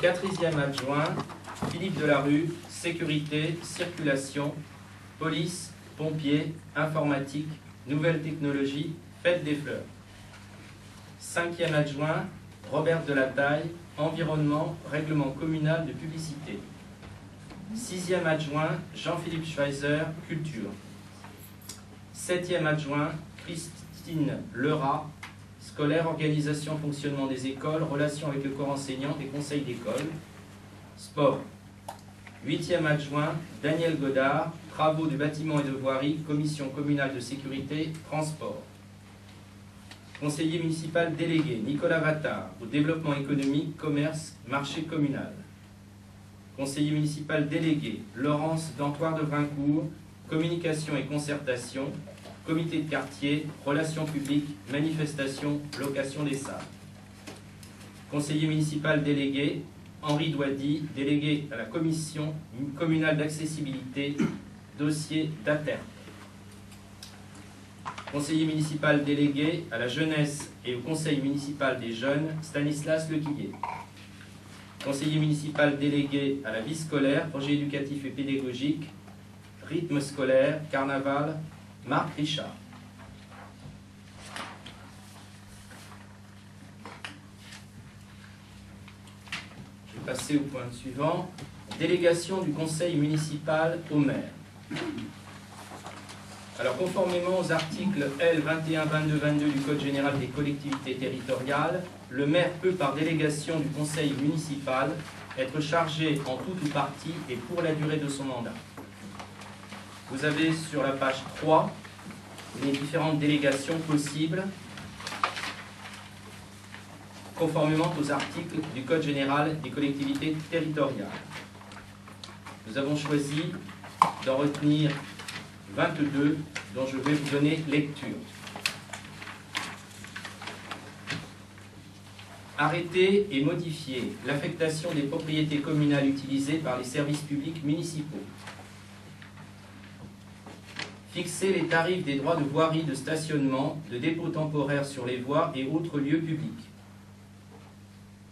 Quatrième adjoint, Philippe Delarue, sécurité, circulation, police, pompiers, informatique, nouvelles technologies, fête des fleurs. Cinquième adjoint, Robert Delataille, environnement, règlement communal de publicité. Sixième adjoint, Jean-Philippe Schweizer, culture. Septième adjoint, Christine Lerat, scolaire, organisation, fonctionnement des écoles, relations avec le corps enseignant et conseil d'école. Sport. Huitième adjoint, Daniel Godard, travaux de bâtiments et de voirie, commission communale de sécurité, transport. Conseiller municipal délégué, Nicolas Vattard, au développement économique, commerce, marché communal. Conseiller municipal délégué, Laurence Dantoire de Vrincourt, communication et concertation, comité de quartier, relations publiques, manifestations, location des salles. Conseiller municipal délégué, Henri Douady, délégué à la commission communale d'accessibilité, dossier d'ATER. Conseiller municipal délégué à la jeunesse et au conseil municipal des jeunes, Stanislas Lequillier. Conseiller municipal délégué à la vie scolaire, projet éducatif et pédagogique, rythme scolaire, carnaval, Marc Richard. Je vais passer au point suivant. Délégation du conseil municipal au maire. Alors, conformément aux articles L. 21, 22, 22 du Code général des collectivités territoriales, le maire peut, par délégation du conseil municipal, être chargé en tout ou partie et pour la durée de son mandat. Vous avez sur la page 3 les différentes délégations possibles conformément aux articles du Code général des collectivités territoriales. Nous avons choisi d'en retenir 22 dont je vais vous donner lecture. Arrêter et modifier l'affectation des propriétés communales utilisées par les services publics municipaux. Fixer les tarifs des droits de voirie, de stationnement, de dépôt temporaire sur les voies et autres lieux publics.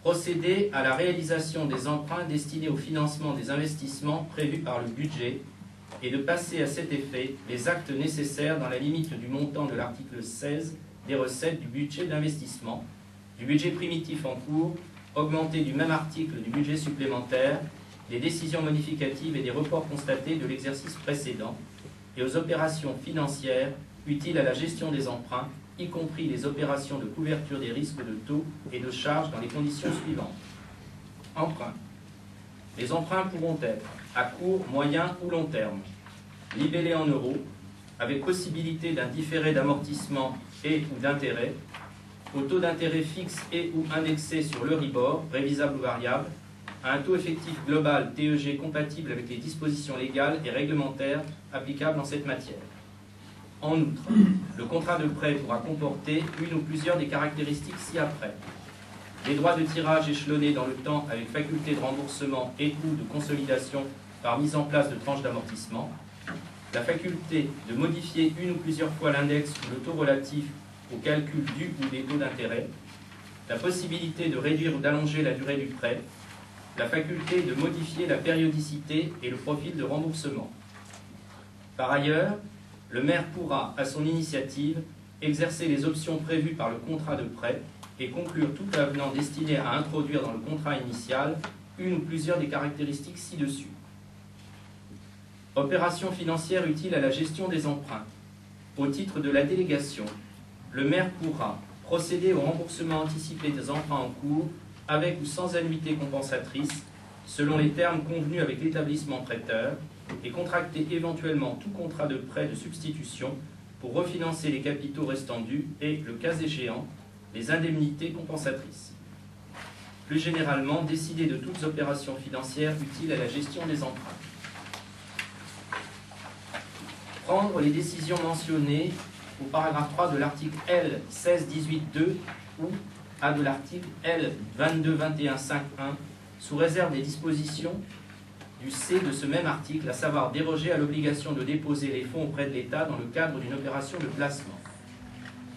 Procéder à la réalisation des emprunts destinés au financement des investissements prévus par le budget et de passer à cet effet les actes nécessaires dans la limite du montant de l'article 16 des recettes du budget d'investissement, du budget primitif en cours, augmenté du même article du budget supplémentaire, des décisions modificatives et des reports constatés de l'exercice précédent, et aux opérations financières utiles à la gestion des emprunts, y compris les opérations de couverture des risques de taux et de charges dans les conditions suivantes. Emprunt. Les emprunts pourront être à court, moyen ou long terme, libellés en euros, avec possibilité d'un différé d'amortissement et ou d'intérêt, au taux d'intérêt fixe et ou indexé sur l'Euribor, révisable ou variable, à un taux effectif global TEG compatible avec les dispositions légales et réglementaires applicables en cette matière. En outre, le contrat de prêt pourra comporter une ou plusieurs des caractéristiques ci-après. Les droits de tirage échelonnés dans le temps avec faculté de remboursement et ou de consolidation par mise en place de tranches d'amortissement, la faculté de modifier une ou plusieurs fois l'index ou le taux relatif au calcul du ou des taux d'intérêt, la possibilité de réduire ou d'allonger la durée du prêt, la faculté de modifier la périodicité et le profil de remboursement. Par ailleurs, le maire pourra, à son initiative, exercer les options prévues par le contrat de prêt et conclure tout avenant destiné à introduire dans le contrat initial une ou plusieurs des caractéristiques ci-dessus. Opération financière utile à la gestion des emprunts. Au titre de la délégation, le maire pourra procéder au remboursement anticipé des emprunts en cours avec ou sans annuité compensatrice, selon les termes convenus avec l'établissement prêteur, et contracter éventuellement tout contrat de prêt de substitution pour refinancer les capitaux restants dus et, le cas échéant, les indemnités compensatrices. Plus généralement, décider de toutes opérations financières utiles à la gestion des emprunts. Prendre les décisions mentionnées au paragraphe 3 de l'article L. 16-18-2 ou à de l'article L. 22-21-5-1 sous réserve des dispositions du C de ce même article, à savoir déroger à l'obligation de déposer les fonds auprès de l'État dans le cadre d'une opération de placement.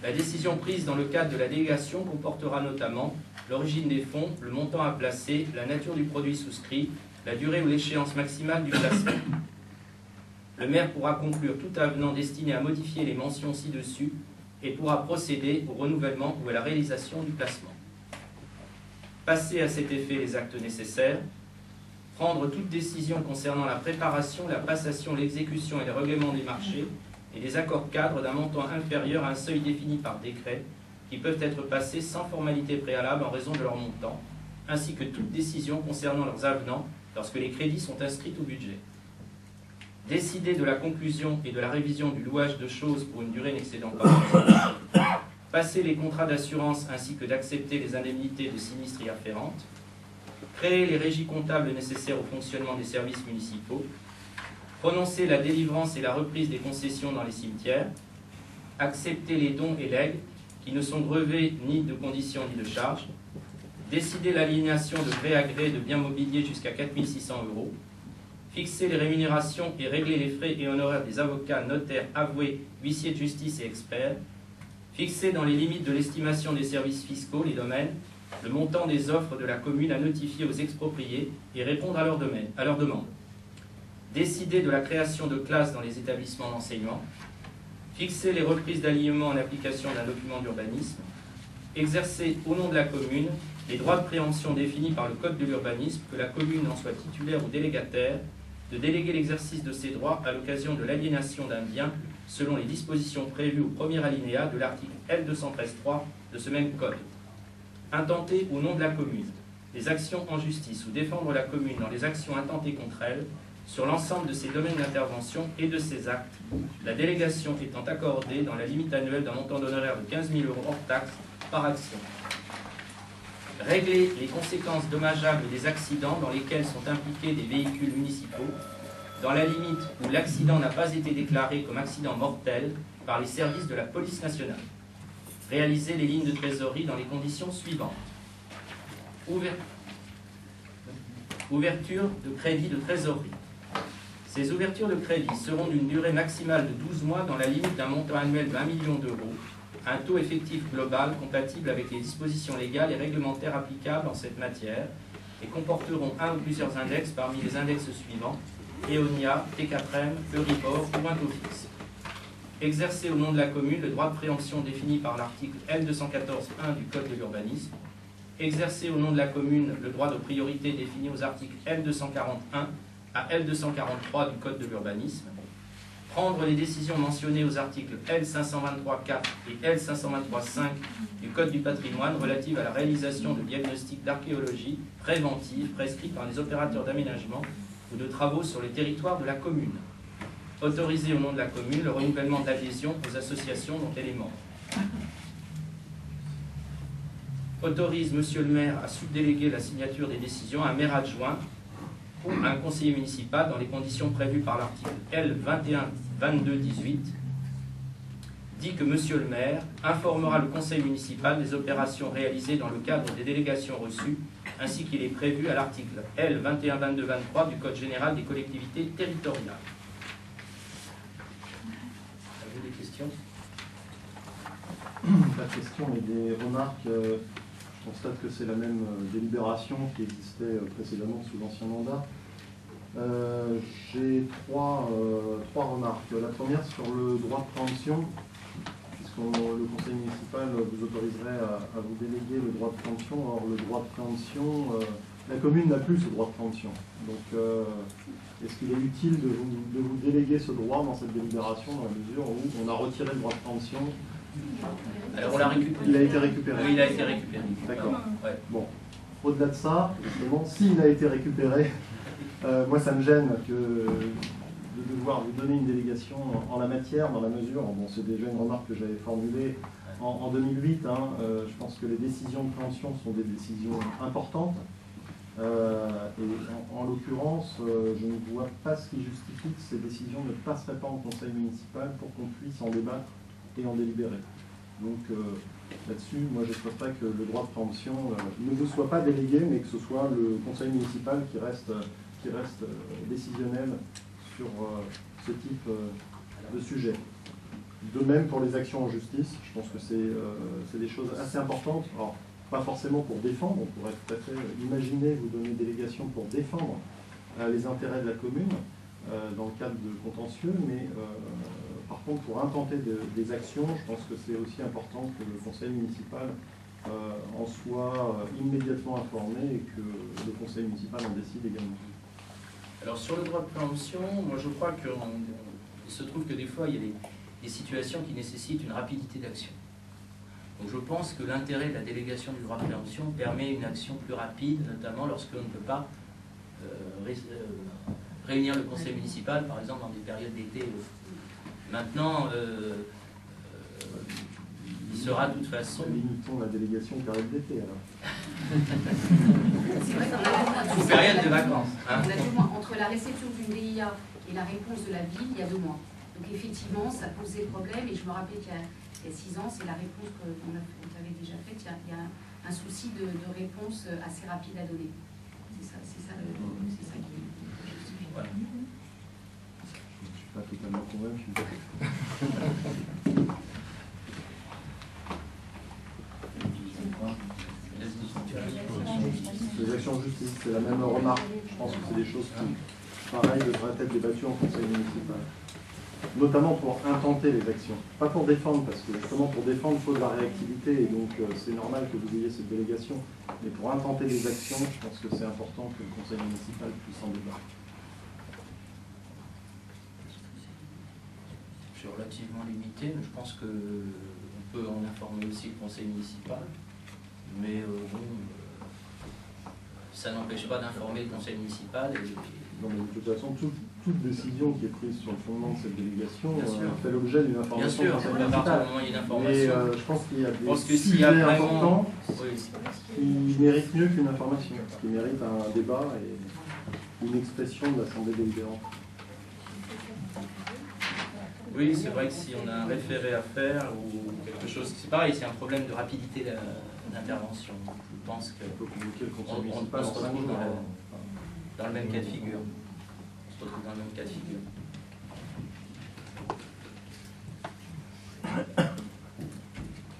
La décision prise dans le cadre de la délégation comportera notamment l'origine des fonds, le montant à placer, la nature du produit souscrit, la durée ou l'échéance maximale du placement. Le maire pourra conclure tout avenant destiné à modifier les mentions ci-dessus et pourra procéder au renouvellement ou à la réalisation du placement. Passer à cet effet les actes nécessaires, prendre toute décision concernant la préparation, la passation, l'exécution et le règlement des marchés et des accords cadres d'un montant inférieur à un seuil défini par décret qui peuvent être passés sans formalité préalable en raison de leur montant, ainsi que toute décision concernant leurs avenants lorsque les crédits sont inscrits au budget. Décider de la conclusion et de la révision du louage de choses pour une durée n'excédant pas 2 ans, passer les contrats d'assurance ainsi que d'accepter les indemnités de sinistres y afférentes, créer les régies comptables nécessaires au fonctionnement des services municipaux, prononcer la délivrance et la reprise des concessions dans les cimetières, accepter les dons et legs qui ne sont grevés ni de conditions ni de charges, décider l'aliénation de gré à gré de biens mobiliers jusqu'à 4 600 €, fixer les rémunérations et régler les frais et honoraires des avocats, notaires, avoués, huissiers de justice et experts, fixer dans les limites de l'estimation des services fiscaux, les domaines, le montant des offres de la commune à notifier aux expropriés et répondre à leurs demandes. Décider de la création de classes dans les établissements d'enseignement, fixer les reprises d'alignement en application d'un document d'urbanisme, exercer au nom de la commune les droits de préemption définis par le Code de l'urbanisme, que la commune en soit titulaire ou délégataire, de déléguer l'exercice de ces droits à l'occasion de l'aliénation d'un bien selon les dispositions prévues au premier alinéa de l'article L213.3 de ce même Code. Intenter au nom de la commune les actions en justice ou défendre la commune dans les actions intentées contre elle sur l'ensemble de ses domaines d'intervention et de ses actes, la délégation étant accordée dans la limite annuelle d'un montant d'honoraires de 15 000 € hors taxe par action. Régler les conséquences dommageables des accidents dans lesquels sont impliqués des véhicules municipaux, dans la limite où l'accident n'a pas été déclaré comme accident mortel par les services de la police nationale. Réaliser les lignes de trésorerie dans les conditions suivantes. Ouverture de crédit de trésorerie. Ces ouvertures de crédit seront d'une durée maximale de 12 mois dans la limite d'un montant annuel de 1 million €, un taux effectif global compatible avec les dispositions légales et réglementaires applicables en cette matière et comporteront un ou plusieurs index parmi les index suivants: EONIA, T4M, Euribor ou un taux fixe. Exercer au nom de la commune le droit de préemption défini par l'article L214.1 du Code de l'urbanisme. Exercer au nom de la commune le droit de priorité défini aux articles L241 à L243 du Code de l'urbanisme. Prendre les décisions mentionnées aux articles L523.4 et L523.5 du Code du patrimoine relatives à la réalisation de diagnostics d'archéologie préventive prescrits par les opérateurs d'aménagement ou de travaux sur les territoires de la commune. Autoriser au nom de la commune le renouvellement d'adhésion aux associations dont elle est membre. Autorise Monsieur le maire à subdéléguer la signature des décisions à un maire adjoint ou à un conseiller municipal dans les conditions prévues par l'article L21-22-18, dit que Monsieur le maire informera le conseil municipal des opérations réalisées dans le cadre des délégations reçues, ainsi qu'il est prévu à l'article L21-22-23 du Code général des collectivités territoriales. Avez-vous des questions? Pas de questions, mais des remarques. Je constate que c'est la même délibération qui existait précédemment sous l'ancien mandat. J'ai trois remarques. La première sur le droit de préemption, puisque le conseil municipal vous autoriserait à vous déléguer le droit de préemption. Or, le droit de préemption, la commune n'a plus ce droit de préemption. Donc, est-ce qu'il est utile de vous déléguer ce droit dans cette délibération, dans la mesure où on a retiré le droit de préemption? Alors on l'a récupéré. Il a été récupéré. Oui, il a été récupéré. D'accord. Ouais. Bon. Au-delà de ça, justement, s'il a été récupéré, moi ça me gêne de devoir vous donner une délégation en la matière, dans la mesure, bon, c'est déjà une remarque que j'avais formulée en 2008, je pense que les décisions de préemption sont des décisions importantes. Et en l'occurrence, je ne vois pas ce qui justifie que ces décisions ne passeraient pas en conseil municipal pour qu'on puisse en débattre et en délibérer. Donc là-dessus, moi je souhaiterais que le droit de préemption ne vous soit pas délégué, mais que ce soit le conseil municipal qui reste décisionnel sur ce type de sujet. De même pour les actions en justice, je pense que c'est des choses assez importantes. Alors, pas forcément pour défendre, on pourrait tout à fait imaginer vous donner délégation pour défendre les intérêts de la commune dans le cadre de contentieux, mais par contre pour intenter des actions, je pense que c'est aussi important que le conseil municipal en soit immédiatement informé et que le conseil municipal en décide également. Alors sur le droit de préemption, moi je crois qu'il se trouve que des fois il y a des situations qui nécessitent une rapidité d'action. Donc je pense que l'intérêt de la délégation du droit de préemption permet une action plus rapide, notamment lorsqu'on ne peut pas réunir le conseil municipal, par exemple dans des périodes d'été. Maintenant, il sera de toute façon... Limitons la délégation période d'été alors. C'est vrai qu'on a période de vacances. Hein. On a 2 mois. Entre la réception d'une DIA et la réponse de la ville, il y a 2 mois. Donc effectivement, ça posait problème. Et je me rappelle qu'il y a 6 ans, c'est la réponse qu'on avait déjà faite. Il y a un souci de réponse assez rapide à donner. C'est ça qui justifie. Voilà. Je ne suis pas totalement convaincu. Les actions en justice, c'est la même remarque. Je pense que c'est des choses qui, pareil, devraient être débattues en conseil municipal. Notamment pour intenter les actions. Pas pour défendre, parce que justement pour défendre, il faut de la réactivité, et donc c'est normal que vous ayez cette délégation. Mais pour intenter les actions, je pense que c'est important que le conseil municipal puisse en débattre. C'est relativement limité, mais je pense qu'on peut en informer aussi le conseil municipal. Mais ça n'empêche pas d'informer le conseil municipal. Non, mais de toute façon, toute décision qui est prise sur le fondement de cette délégation fait l'objet d'une information. Bien sûr, à partir du moment où il y a une information. Mais je pense qu'il y a des sujets importants qui méritent mieux qu'une information, qui méritent un débat et une expression de l'Assemblée délibérante. Oui, c'est vrai que si on a un référé à faire ou quelque chose, c'est pareil, c'est un problème de rapidité d'intervention. Je pense qu'on se retrouve dans le même cas de figure. On se retrouve dans le même cas de figure.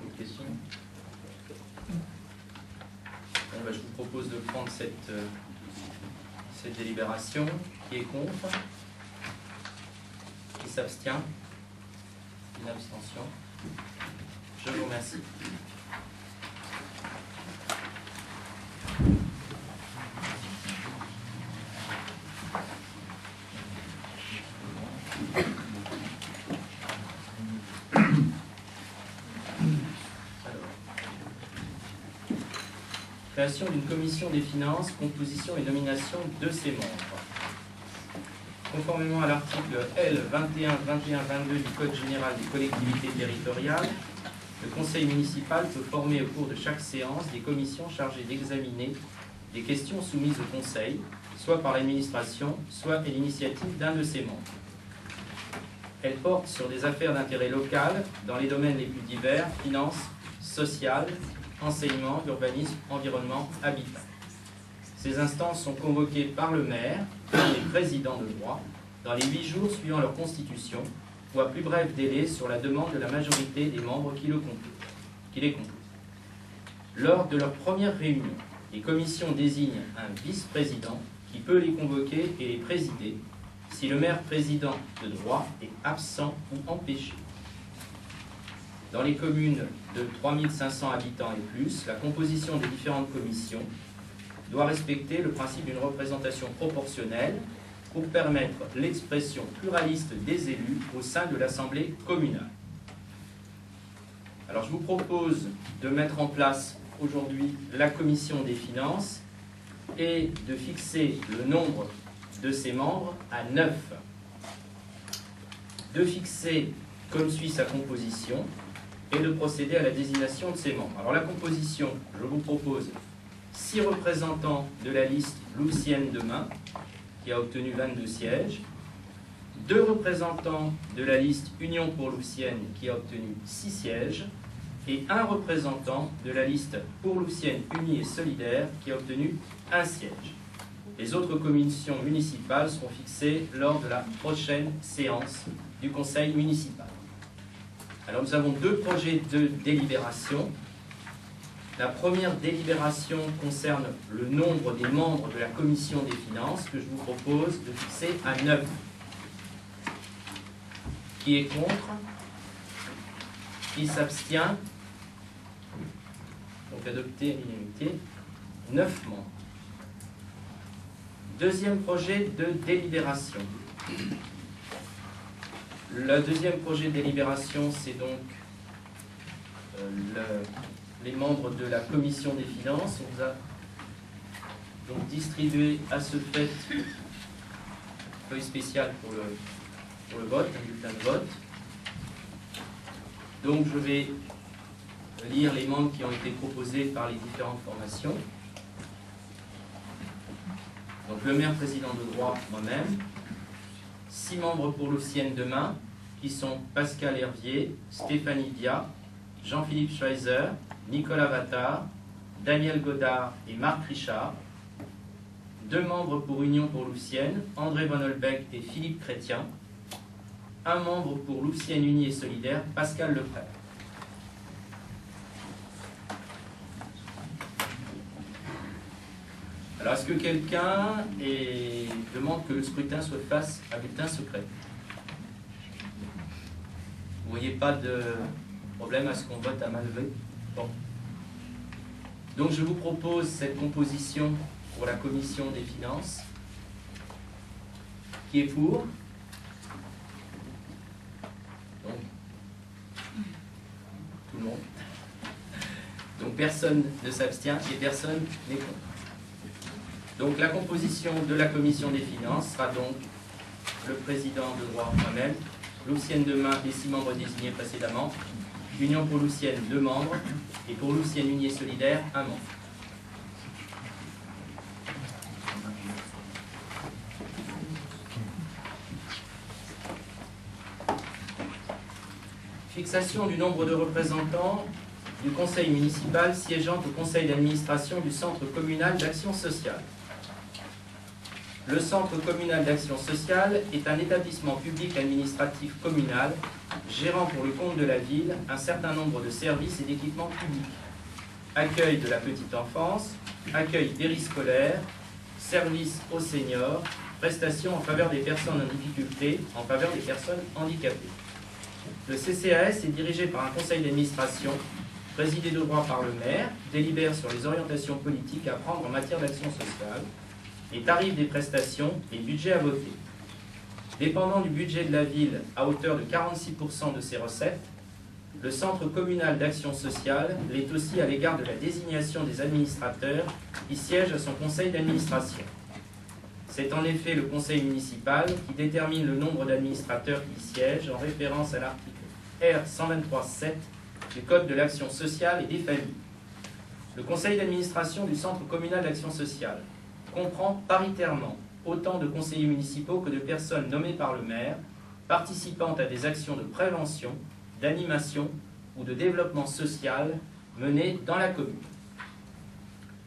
Autre question? Bon, ben, je vous propose de prendre cette délibération. Qui est contre? Qui s'abstient? Une abstention. Je vous remercie. Création d'une commission des finances, composition et nomination de ses membres. Conformément à l'article L. 21-21-22 du Code général des collectivités territoriales, le conseil municipal peut former au cours de chaque séance des commissions chargées d'examiner des questions soumises au conseil, soit par l'administration, soit à l'initiative d'un de ses membres. Elles portent sur des affaires d'intérêt local dans les domaines les plus divers, finances, sociales, enseignement, urbanisme, environnement, habitat. Ces instances sont convoquées par le maire, par les présidents de droit, dans les 8 jours suivant leur constitution, ou à plus bref délai sur la demande de la majorité des membres qui les composent. Lors de leur première réunion, les commissions désignent un vice-président qui peut les convoquer et les présider si le maire président de droit est absent ou empêché. Dans les communes de 3500 habitants et plus, la composition des différentes commissions doit respecter le principe d'une représentation proportionnelle pour permettre l'expression pluraliste des élus au sein de l'Assemblée communale. Alors je vous propose de mettre en place aujourd'hui la commission des finances et de fixer le nombre de ses membres à 9. De fixer comme suit sa composition et de procéder à la désignation de ses membres. Alors la composition, je vous propose 6 représentants de la liste Louvcienne Demain, qui a obtenu 22 sièges, 2 représentants de la liste Union pour Louvcienne, qui a obtenu 6 sièges, et 1 représentant de la liste Pour Louvcienne Unie et Solidaire, qui a obtenu 1 siège. Les autres commissions municipales seront fixées lors de la prochaine séance du conseil municipal. Alors nous avons deux projets de délibération. La première délibération concerne le nombre des membres de la commission des finances que je vous propose de fixer à 9. Qui est contre? Qui s'abstient? Donc adopté à l'unanimité, 9 membres. Deuxième projet de délibération. Le deuxième projet de délibération, c'est donc les membres de la commission des finances. On vous a donc distribué à ce fait une feuille spéciale pour le vote, un bulletin de vote. Donc je vais lire les membres qui ont été proposés par les différentes formations. Donc le maire président de droit, moi-même. 6 membres pour Loussienne demain, qui sont Pascal Hervier, Stéphanie Dia, Jean-Philippe Schweizer, Nicolas Vattard, Daniel Godard et Marc Richard. 2 membres pour Union pour Loussienne, André Van Holbeck et Philippe Chrétien. 1 membre pour Loussienne Unie et Solidaire, Pascal Leprêtre. Alors, est-ce que quelqu'un demande que le scrutin se fasse à bulletin secret? Vous ne voyez pas de problème à ce qu'on vote à main levée? Bon. Donc, je vous propose cette composition pour la commission des finances. Qui est pour? Donc, tout le monde. Donc, personne ne s'abstient et personne n'est contre. Donc la composition de la commission des finances sera donc le président de droit, moi-même, Loussienne demain et 6 membres désignés précédemment, Union pour Loussienne 2 membres, et pour Loussienne Unie et Solidaire 1 membre. Fixation du nombre de représentants du conseil municipal siégeant au conseil d'administration du centre communal d'action sociale. Le Centre communal d'action sociale est un établissement public administratif communal gérant pour le compte de la ville un certain nombre de services et d'équipements publics. Accueil de la petite enfance, accueil périscolaire, services aux seniors, prestations en faveur des personnes en difficulté, en faveur des personnes handicapées. Le CCAS est dirigé par un conseil d'administration présidé de droit par le maire, délibère sur les orientations politiques à prendre en matière d'action sociale, les tarifs des prestations et budget à voter. Dépendant du budget de la ville à hauteur de 46% de ses recettes, le Centre communal d'action sociale l'est aussi à l'égard de la désignation des administrateurs qui siègent à son conseil d'administration. C'est en effet le conseil municipal qui détermine le nombre d'administrateurs qui y siègent en référence à l'article R. 123.7 du Code de l'action sociale et des familles. Le conseil d'administration du Centre communal d'action sociale comprend paritairement autant de conseillers municipaux que de personnes nommées par le maire, participant à des actions de prévention, d'animation ou de développement social menées dans la commune.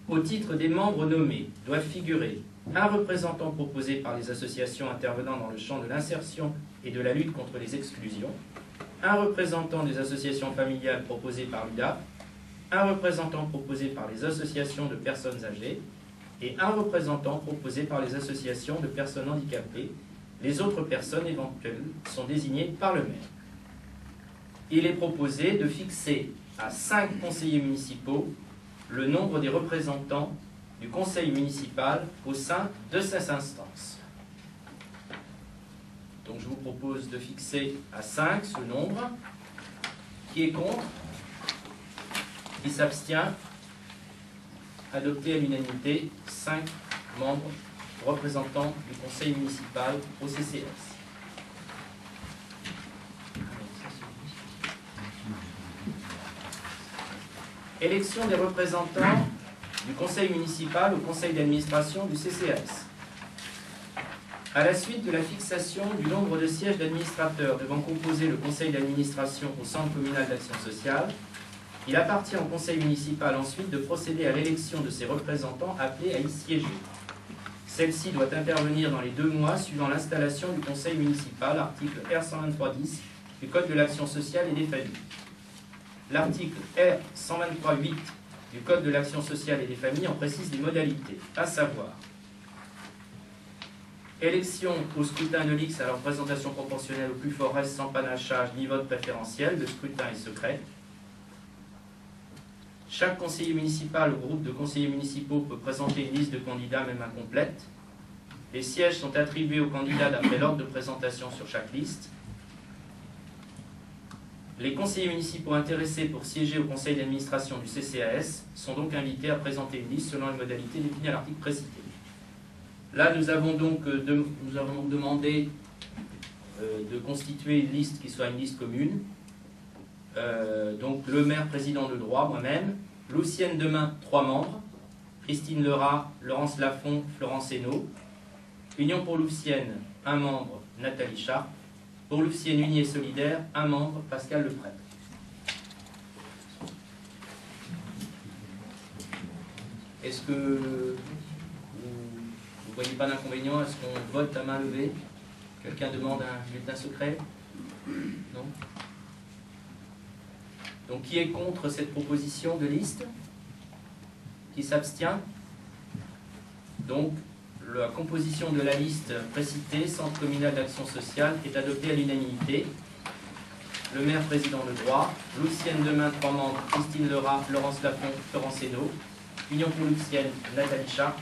Au titre des membres nommés doivent figurer un représentant proposé par les associations intervenant dans le champ de l'insertion et de la lutte contre les exclusions, un représentant des associations familiales proposé par l'UDAP, un représentant proposé par les associations de personnes âgées, et un représentant proposé par les associations de personnes handicapées. Les autres personnes éventuelles sont désignées par le maire. Il est proposé de fixer à 5 conseillers municipaux le nombre des représentants du conseil municipal au sein de ces instances. Donc je vous propose de fixer à 5 ce nombre. Qui est contre? Qui s'abstient? Adopté à l'unanimité, 5 membres représentants du conseil municipal au CCS. Élection des représentants du conseil municipal au conseil d'administration du CCS. À la suite de la fixation du nombre de sièges d'administrateurs devant composer le conseil d'administration au centre communal d'action sociale, il appartient au conseil municipal ensuite de procéder à l'élection de ses représentants appelés à y siéger. Celle-ci doit intervenir dans les 2 mois suivant l'installation du conseil municipal, article R. 123.10 du Code de l'action sociale et des familles. L'article R 123.8 du Code de l'action sociale et des familles en précise les modalités, à savoir élection au scrutin de liste à la représentation proportionnelle au plus fort reste sans panachage ni vote préférentiel, le scrutin est secret. Chaque conseiller municipal ou groupe de conseillers municipaux peut présenter une liste de candidats même incomplète. Les sièges sont attribués aux candidats d'après l'ordre de présentation sur chaque liste. Les conseillers municipaux intéressés pour siéger au conseil d'administration du CCAS sont donc invités à présenter une liste selon les modalités définies à l'article précité. Là, nous avons donc demandé de constituer une liste qui soit une liste commune. Donc le maire président de droit, moi-même, Lucienne Demain, 3 membres, Christine Lerat, Laurence Lafont, Florence Hainaut, Union pour Lucienne, 1 membre, Nathalie Sharp, pour Lucienne Unie et Solidaire, 1 membre, Pascal Leprêtre. Est-ce que vous ne voyez pas d'inconvénient? Est-ce qu'on vote à main levée? Quelqu'un demande un bulletin secret? Non? Donc qui est contre cette proposition de liste? Qui s'abstient? Donc la composition de la liste précitée, Centre communal d'action sociale, est adoptée à l'unanimité. Le maire président de droit, Lucienne Demain, 3 membres, Christine Lerat, Laurence Lafont, Florence Hainaut, Union pour Lucienne, Nathalie Sharp,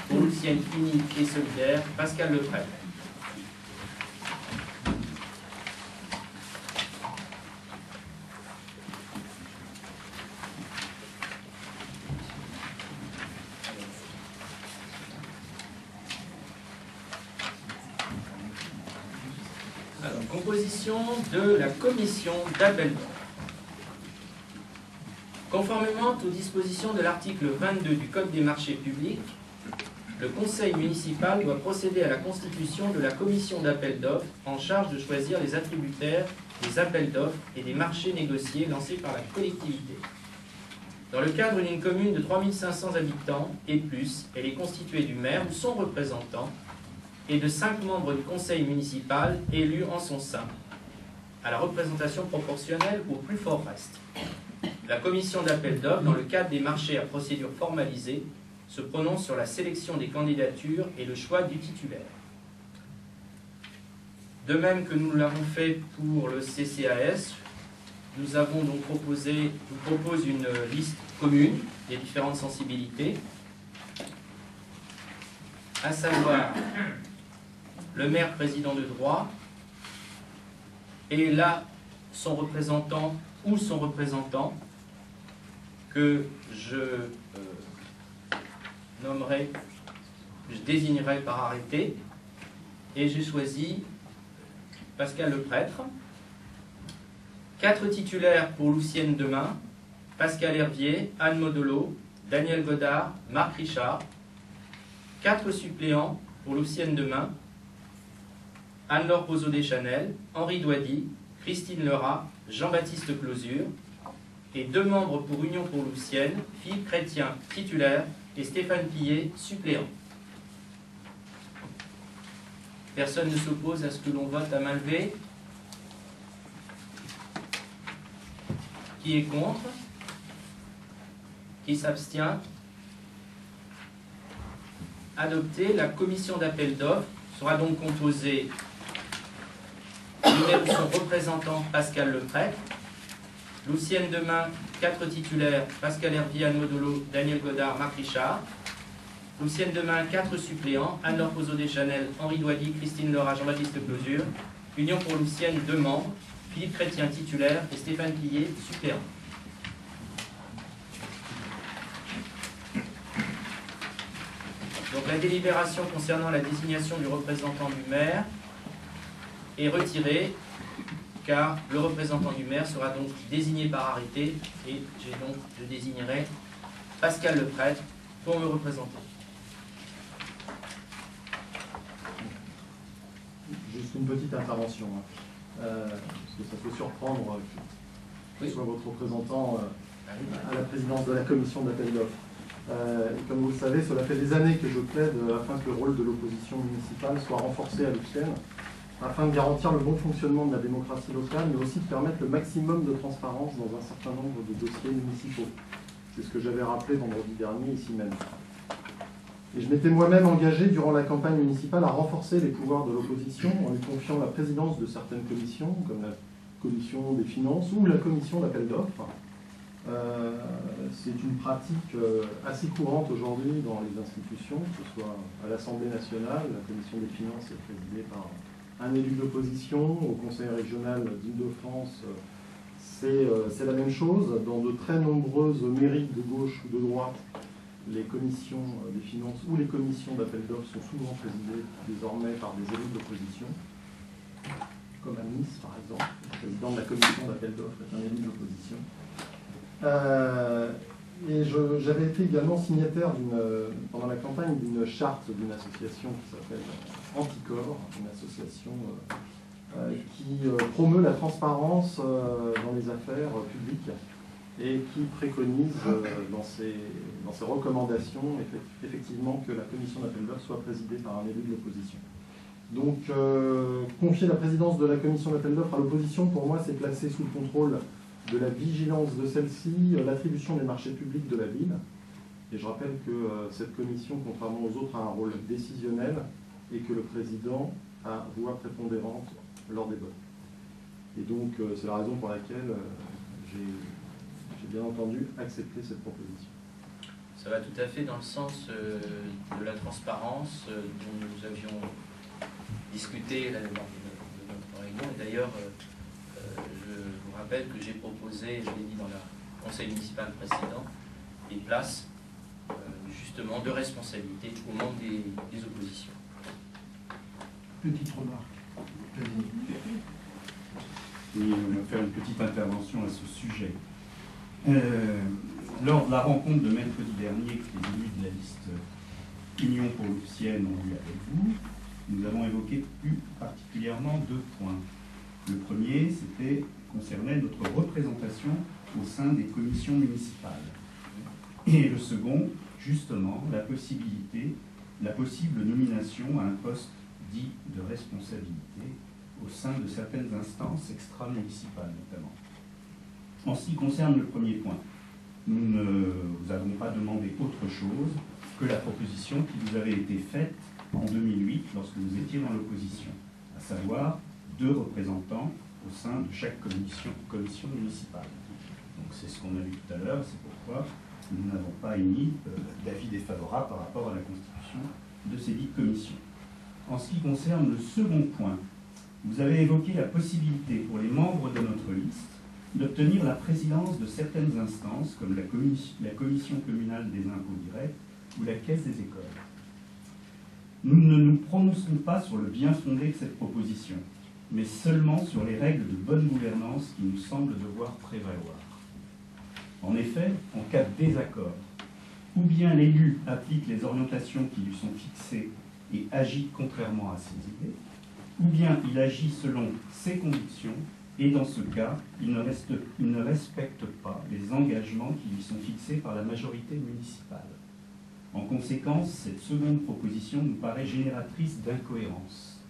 pour Lucienne Unie et Solidaire, Pascal Leprêtre. Alors, composition de la commission d'appel d'offres. Conformément aux dispositions de l'article 22 du Code des marchés publics, le conseil municipal doit procéder à la constitution de la commission d'appel d'offres en charge de choisir les attributaires des appels d'offres et des marchés négociés lancés par la collectivité. Dans le cadre d'une commune de 3500 habitants et plus, elle est constituée du maire ou son représentant et de 5 membres du conseil municipal élus en son sein, à la représentation proportionnelle au plus fort reste. La commission d'appel d'offres, dans le cadre des marchés à procédure formalisée, se prononce sur la sélection des candidatures et le choix du titulaire. De même que nous l'avons fait pour le CCAS, nous avons donc propose une liste commune des différentes sensibilités, à savoir le maire président de droit et là son représentant ou son représentant que je désignerai par arrêté, et j'ai choisi Pascal Leprêtre. 4 titulaires pour Lucienne Demain, Pascal Hervier, Anne Modelot, Daniel Godard, Marc Richard. 4 suppléants pour Lucienne Demain, Anne-Laure Pozzo-Deschanel, Henri Douady, Christine Lerat, Jean-Baptiste Closure, et 2 membres pour Union pour Lucienne, Philippe Chrétien, titulaire, et Stéphane Pillet, suppléant. Personne ne s'oppose à ce que l'on vote à main levée. Qui est contre? Qui s'abstient? Adopté. La commission d'appel d'offres sera donc composée du maire ou son représentant Pascal Leprêtre, Lucienne Demain, 4 titulaires, Pascal Hervier, Anne Modelot, Daniel Godard, Marc Richard. Lucienne Demain, 4 suppléants, Anne-Laure Pozzo-Deschanel, Henri Douady, Christine Lerat, Jean-Baptiste Closure. Union pour Lucienne, 2 membres, Philippe Chrétien, titulaire, et Stéphane Pillet, suppléant. Donc la délibération concernant la désignation du représentant du maire est retirée, car le représentant du maire sera donc désigné par arrêté, et je désignerai Pascal Leprêtre pour me représenter. Juste une petite intervention, parce que ça peut surprendre que ce soit votre représentant à la présidence de la commission d'appel d'offres. Comme vous le savez, cela fait des années que je plaide afin que le rôle de l'opposition municipale soit renforcé à Lucienne. afin de garantir le bon fonctionnement de la démocratie locale, mais aussi de permettre le maximum de transparence dans un certain nombre de dossiers municipaux. C'est ce que j'avais rappelé vendredi dernier ici même. Et je m'étais moi-même engagé durant la campagne municipale à renforcer les pouvoirs de l'opposition en lui confiant la présidence de certaines commissions, comme la commission des finances ou la commission d'appel d'offres. C'est une pratique assez courante aujourd'hui dans les institutions, que ce soit à l'Assemblée nationale, la commission des finances est présidée par un élu de l'opposition, au Conseil régional d'Île-de-France, c'est la même chose. Dans de très nombreuses mairies de gauche ou de droite, les commissions des finances ou les commissions d'appel d'offres sont souvent présidées désormais par des élus de l'opposition, comme à Nice par exemple. Le président de la commission d'appel d'offres est un élu de l'opposition. Et j'avais été également signataire pendant la campagne d'une charte d'une association qui s'appelle Anticor, une association qui promeut la transparence dans les affaires publiques et qui préconise dans ses recommandations effectivement que la commission d'appel d'offres soit présidée par un élu de l'opposition. Donc confier la présidence de la commission d'appel d'offres à l'opposition, pour moi, c'est placer sous le contrôle de la vigilance de celle-ci l'attribution des marchés publics de la ville. Et je rappelle que cette commission, contrairement aux autres, a un rôle décisionnel et que le président a voix prépondérante lors des votes. Et donc c'est la raison pour laquelle j'ai bien entendu accepter cette proposition. Ça va tout à fait dans le sens de la transparence dont nous avions discuté lors de notre réunion. Et d'ailleurs, je vous rappelle que j'ai proposé, je l'ai dit dans le conseil municipal précédent, des places justement de responsabilité aux membres des oppositions. Petite remarque. Et on va faire une petite intervention à ce sujet. Lors de la rencontre de mercredi dernier que les élus de la liste Union pour l'Oufsienne ont eu avec vous, nous avons évoqué plus particulièrement 2 points. Le premier, concernait notre représentation au sein des commissions municipales. Et le second, justement, la possible nomination à un poste dit de responsabilité au sein de certaines instances extra-municipales notamment. En ce qui concerne le premier point, nous n'avons pas demandé autre chose que la proposition qui vous avait été faite en 2008 lorsque vous étiez dans l'opposition, à savoir 2 représentants au sein de chaque commission municipale. Donc c'est ce qu'on a vu tout à l'heure, c'est pourquoi nous n'avons pas émis d'avis défavorable par rapport à la constitution de ces dites commissions. En ce qui concerne le second point, vous avez évoqué la possibilité pour les membres de notre liste d'obtenir la présidence de certaines instances, comme la commission communale des impôts directs ou la caisse des écoles. Nous ne nous prononcerons pas sur le bien fondé de cette proposition, mais seulement sur les règles de bonne gouvernance qui nous semblent devoir prévaloir. En effet, en cas de désaccord, ou bien l'élu applique les orientations qui lui sont fixées et agit contrairement à ses idées, ou bien il agit selon ses convictions, et dans ce cas, il ne respecte pas les engagements qui lui sont fixés par la majorité municipale. En conséquence, cette seconde proposition nous paraît génératrice d'incohérence.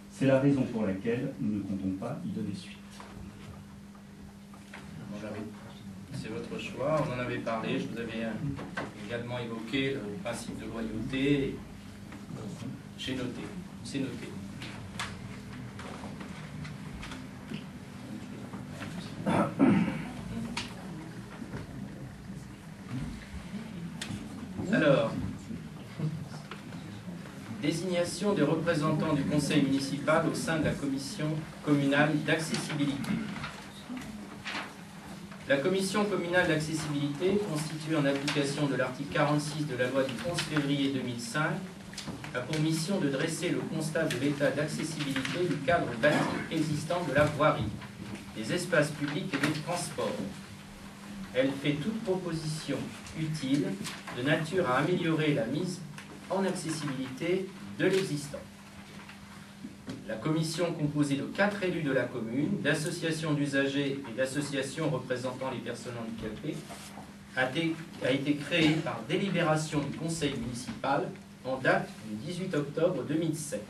C'est la raison pour laquelle nous ne comptons pas y donner suite. C'est votre choix, on en avait parlé, je vous avais également évoqué le principe de loyauté. J'ai noté, c'est noté. Alors, désignation des représentants du conseil municipal au sein de la commission communale d'accessibilité. La commission communale d'accessibilité, constituée en application de l'article 46 de la loi du 11 février 2005, a pour mission de dresser le constat de l'état d'accessibilité du cadre bâti existant de la voirie, des espaces publics et des transports. Elle fait toute proposition utile de nature à améliorer la mise en accessibilité de l'existant. La commission, composée de 4 élus de la commune, d'associations d'usagers et d'associations représentant les personnes handicapées, a été créée par délibération du conseil municipal en date du 18 octobre 2007.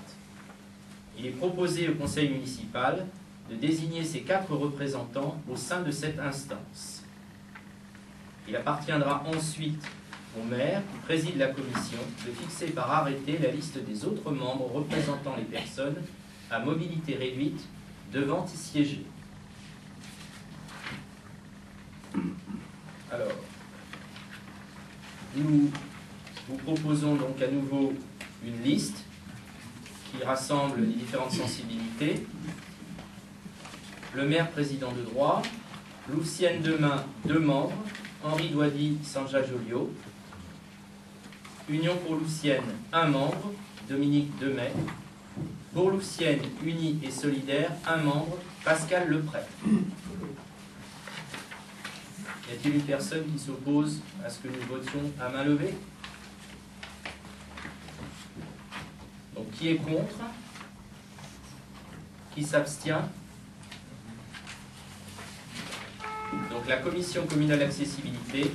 Il est proposé au conseil municipal de désigner ses 4 représentants au sein de cette instance. Il appartiendra ensuite au maire, qui préside la commission, de fixer par arrêté la liste des autres membres représentant les personnes à mobilité réduite devant y siéger. Alors, nous vous proposons donc à nouveau une liste qui rassemble les différentes sensibilités. Le maire président de droit, Lucienne Demain, 2 membres, Henri Douady, Sanja Joliot. Union pour Lucienne, 1 membre, Dominique Demey. Pour Lucienne, unie et solidaire, 1 membre, Pascal Leprêtre. Y a-t-il une personne qui s'oppose à ce que nous votions à main levée? Donc, qui est contre? Qui s'abstient? Donc, la commission communale d'accessibilité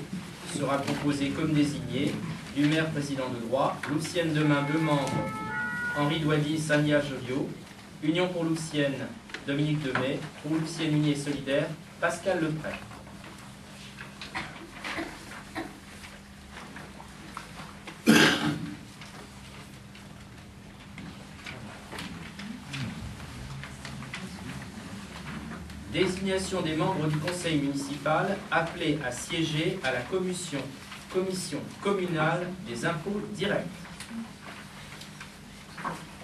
sera composée comme désigné du maire président de droit, Lucienne Demain, 2 membres, Henri Douady, Sanja Joliot. Union pour Lucienne, Dominique Demey. Pour Lucienne unie et solidaire, Pascal Leprêtre. Désignation des membres du conseil municipal appelés à siéger à la commission communale des impôts directs.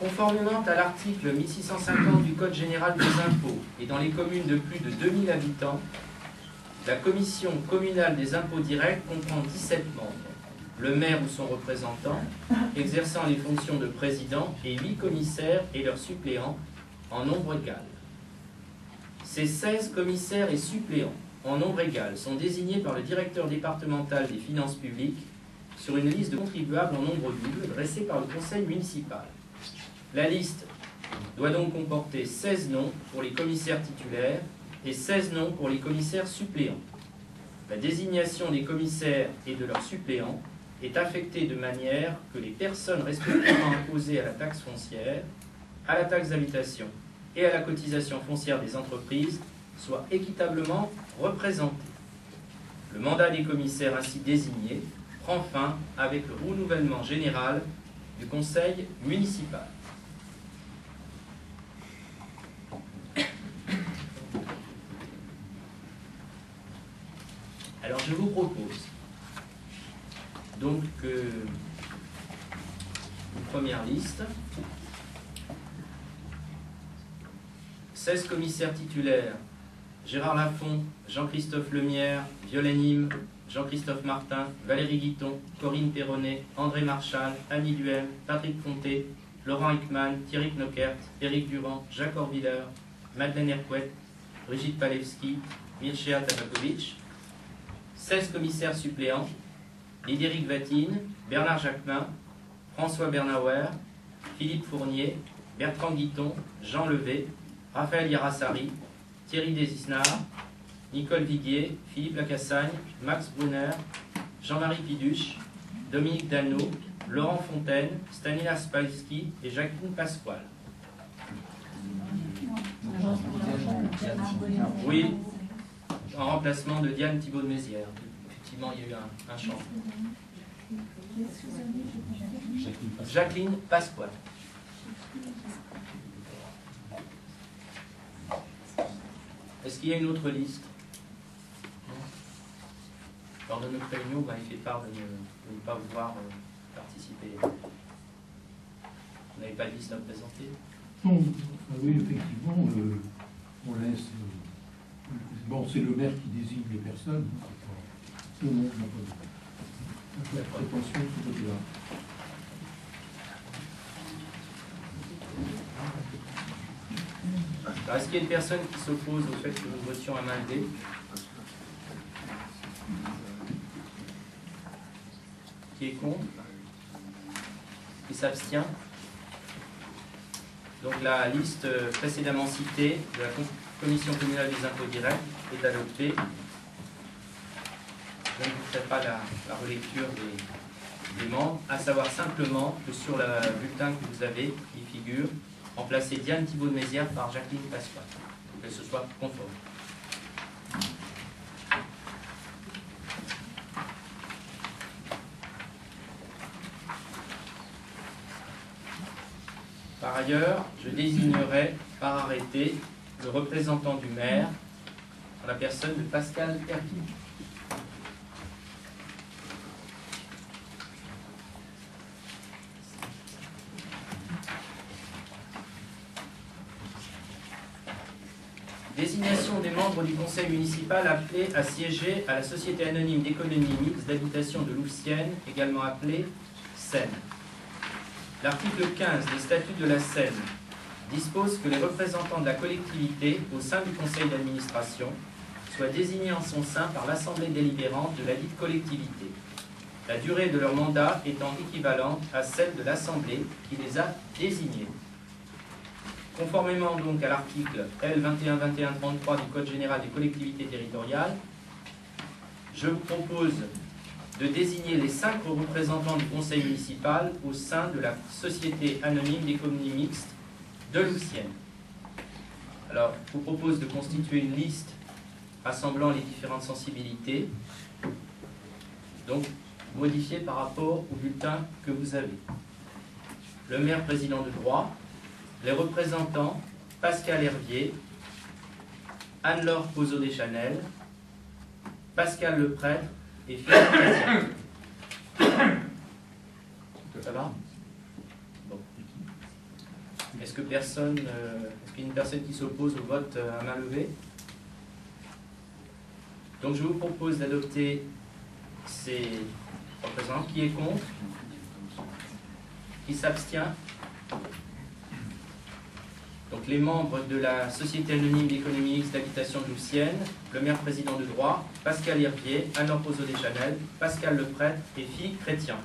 Conformément à l'article 1650 du Code général des impôts et dans les communes de plus de 2000 habitants, la commission communale des impôts directs comprend 17 membres, le maire ou son représentant, exerçant les fonctions de président, et 8 commissaires et leurs suppléants en nombre égal. Ces 16 commissaires et suppléants en nombre égal sont désignés par le directeur départemental des finances publiques sur une liste de contribuables en nombre double dressée par le conseil municipal. La liste doit donc comporter 16 noms pour les commissaires titulaires et 16 noms pour les commissaires suppléants. La désignation des commissaires et de leurs suppléants est affectée de manière que les personnes respectivement imposées à la taxe foncière, à la taxe d'habitation et à la cotisation foncière des entreprises soient équitablement représentées. Le mandat des commissaires ainsi désignés prend fin avec le renouvellement général du conseil municipal. Alors je vous propose donc une première liste. 16 commissaires titulaires: Gérard Lafont, Jean-Christophe Lemierre, Violaine Nîmes, Jean-Christophe Martin, Valérie Guiton, Corinne Perronnet, André Marchal, Annie Duhem, Patrick Fonté, Laurent Hickman, Thierry Knockert, Éric Durand, Jacques Orviller, Madeleine Hercouet, Brigitte Palevski, Mircea Tabakovic. 16 commissaires suppléants: Lidéric Vatine, Bernard Jacquemin, François Bernauer, Philippe Fournier, Bertrand Guiton, Jean Levé, Raphaël Yarassari, Thierry Desisnard, Nicole Viguier, Philippe Lacassagne, Max Brunner, Jean-Marie Piduche, Dominique Dalneau, Laurent Fontaine, Stanislas Palski et Jacqueline Pasquale. Oui, en remplacement de Diane Thibault de Mézières. Effectivement, il y a eu un changement. Jacqueline Pasquale. Est-ce qu'il y a une autre liste? Lors de notre réunion, vous m'avez fait part de ne pas vouloir participer. Vous n'avez pas de liste à présenter? Non, oui, effectivement, on laisse. Bon, c'est le maire qui désigne les personnes. Tout le monde n'a pas de prétention de ce côté-là. Alors, est-ce qu'il y a une personne qui s'oppose au fait que nous votions à main levée? Qui est contre? Qui s'abstient? Donc la liste précédemment citée de la Commission communale des impôts directs est adoptée. Je ne vous ferai pas la relecture des membres, à savoir simplement que sur le bulletin que vous avez, il figure remplacer Diane Thibault de Mézières par Jacqueline Pasqua, pour que ce soit conforme. Par ailleurs, je désignerai par arrêté le représentant du maire en la personne de Pascal Hervier. Désignation des membres du conseil municipal appelés à siéger à la Société anonyme d'économie mixte d'habitation de Louvciennes, également appelée SEM. L'article 15 des statuts de la SEM dispose que les représentants de la collectivité au sein du conseil d'administration soient désignés en son sein par l'assemblée délibérante de la dite collectivité, la durée de leur mandat étant équivalente à celle de l'assemblée qui les a désignés. Conformément donc à l'article L. 21-21-33 du Code général des collectivités territoriales, je vous propose de désigner les 5 représentants du conseil municipal au sein de la Société anonyme d'économie mixte de Louvciennes. Alors, je vous propose de constituer une liste rassemblant les différentes sensibilités, donc modifiée par rapport au bulletin que vous avez. Le maire président de droit, les représentants Pascal Hervier, Anne-Laure Pozzo-Deschanel, Pascal le prêtre et Philippe Chrétien. Ça va? Bon. Est-ce qu'il y a une personne qui s'oppose au vote à main levée? Donc je vous propose d'adopter ces représentants. Qui est contre? Qui s'abstient? Donc les membres de la Société anonyme d'économie mixte d'habitation de Louvciennes, le maire président de droit, Pascal Hervier, Anne-Laure Pozzo-Deschanel, Pascal le prêtre et Philippe Chrétien.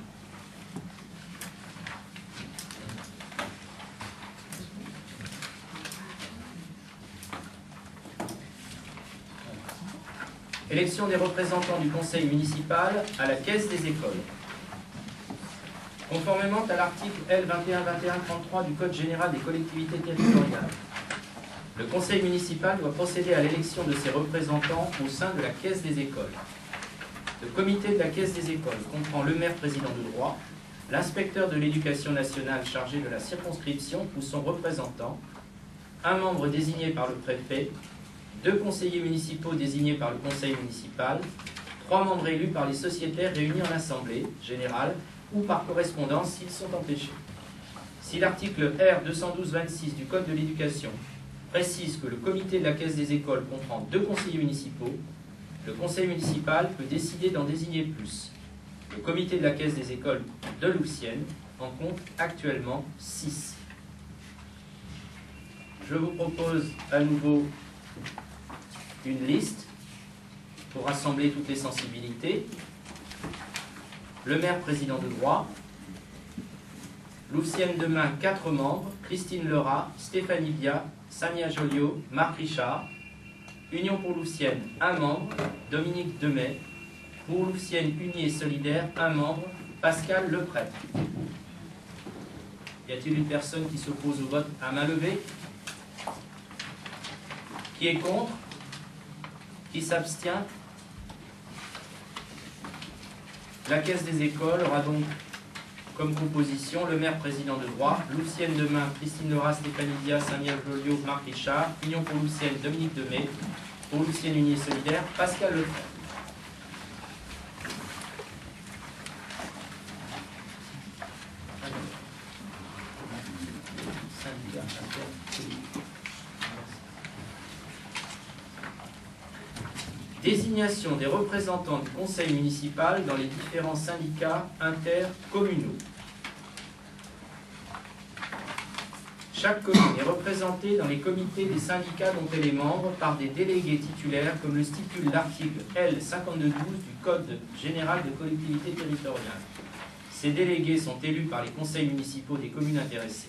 Élection des représentants du conseil municipal à la caisse des écoles. Conformément à l'article L. 21-21-33 du Code général des collectivités territoriales, le conseil municipal doit procéder à l'élection de ses représentants au sein de la caisse des écoles. Le comité de la caisse des écoles comprend le maire président de droit, l'inspecteur de l'éducation nationale chargé de la circonscription ou son représentant, un membre désigné par le préfet, 2 conseillers municipaux désignés par le conseil municipal, 3 membres élus par les sociétaires réunis en assemblée générale ou par correspondance s'ils sont empêchés. Si l'article R. 212-26 du Code de l'éducation précise que le comité de la caisse des écoles comprend 2 conseillers municipaux, le conseil municipal peut décider d'en désigner plus. Le comité de la caisse des écoles de Louvciennes en compte actuellement 6. Je vous propose à nouveau une liste pour rassembler toutes les sensibilités. Le maire président de droit, Louvciennes demain 4 membres, Christine Lerat, Stéphanie Bia, Samia Joliot, Marc Richard. Union pour Louvciennes, 1 membre, Dominique Demet. Pour Louvciennes Unie et Solidaire, 1 membre, Pascal le prêtre. Y a-t-il une personne qui s'oppose au vote à main levée? Qui est contre? Qui s'abstient? La caisse des écoles aura donc comme composition le maire président de droit, Louvciennes demain, Christine Lerat, Stéphanie Dia, Samia Joliot, Marc Richard, Union pour Louvciennes, Dominique Demet, pour Louvciennes Unie et Solidaire, Pascal le prêtre. Désignation des représentants du conseil municipal dans les différents syndicats intercommunaux. Chaque commune est représentée dans les comités des syndicats dont elle est membre par des délégués titulaires, comme le stipule l'article L. 5212 du Code général des collectivités territoriales. Ces délégués sont élus par les conseils municipaux des communes intéressées.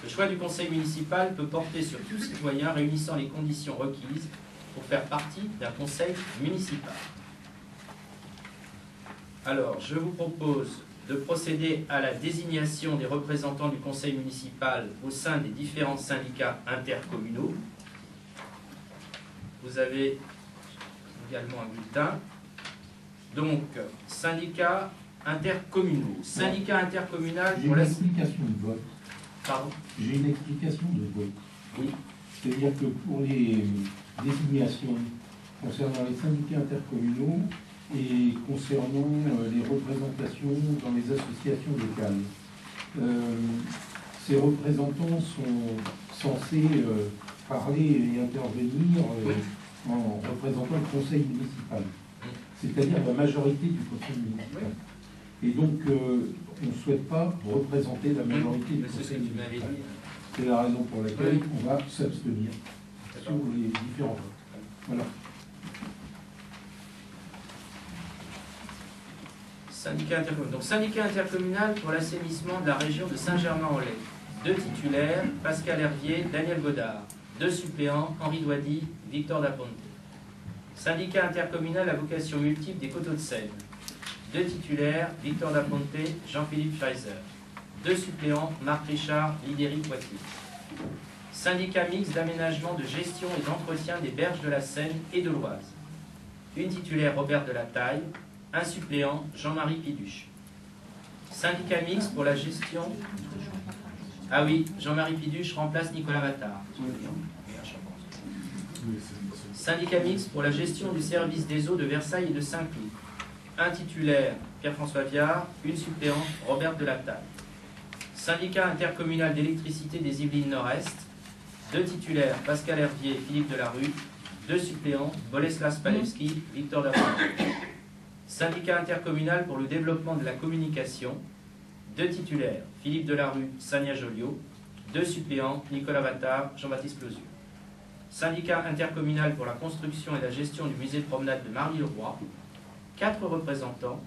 Le choix du conseil municipal peut porter sur tout citoyen réunissant les conditions requises pour faire partie d'un conseil municipal. Alors, je vous propose de procéder à la désignation des représentants du conseil municipal au sein des différents syndicats intercommunaux. Vous avez également un bulletin. Donc, syndicats intercommunaux. Syndicat intercommunal J'ai pour une la... explication de vote. Pardon? J'ai une explication de vote. Oui. C'est-à-dire que pour les désignations concernant les syndicats intercommunaux et concernant les représentations dans les associations locales, ces représentants sont censés parler et intervenir en représentant le conseil municipal, c'est-à-dire la majorité du conseil municipal. Et donc, on ne souhaite pas représenter la majorité du conseil municipal. C'est la raison pour laquelle on va s'abstenir sur les différents votes. Voilà. Syndicat intercommunal. Donc, syndicat intercommunal pour l'assainissement de la région de Saint-Germain-en-Laye. 2 titulaires, Pascal Hervier, Daniel Godard. 2 suppléants, Henri Douady, Victor Daponte. Syndicat intercommunal à vocation multiple des Coteaux de Seine. 2 titulaires, Victor Daponte, Jean-Philippe Schreiser. 2 suppléants, Marc Richard, Lidéric Poitiers. Syndicat mixte d'aménagement, de gestion et d'entretien des berges de la Seine et de l'Oise. 1 titulaire, Robert Delataille. 1 suppléant, Jean-Marie Piduche. Syndicat mixte pour la gestion... Ah oui, Jean-Marie Piduche remplace Nicolas Vattard. Syndicat mixte pour la gestion du service des eaux de Versailles et de Saint-Cloud. 1 titulaire, Pierre-François Viard. 1 suppléant, Robert Delataille. Syndicat intercommunal d'électricité des Yvelines Nord-Est. 2 titulaires, Pascal Hervier et Philippe Delarue. 2 suppléants, Boleslas Palewski, Victor Daponte. Syndicat intercommunal pour le développement de la communication. 2 titulaires, Philippe Delarue, Sania Joliot. 2 suppléants, Nicolas Vattard, Jean-Baptiste Closieux. Syndicat intercommunal pour la construction et la gestion du musée de promenade de Marly-le-Roi. 4 représentants,